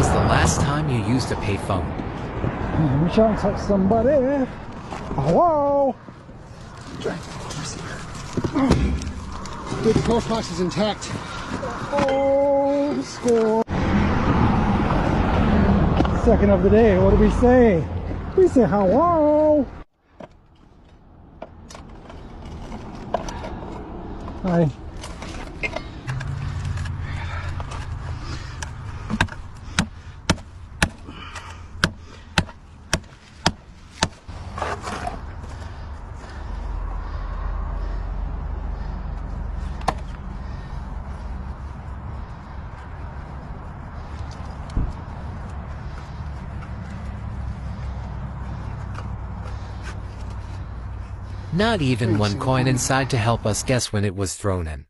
was the last time you used a payphone? I'm trying to touch somebody. Hello? Dude, the post box is intact. Oh, score. Second of the day. What do we say? We say hello. Hi. Not even one coin inside to help us guess when it was thrown in.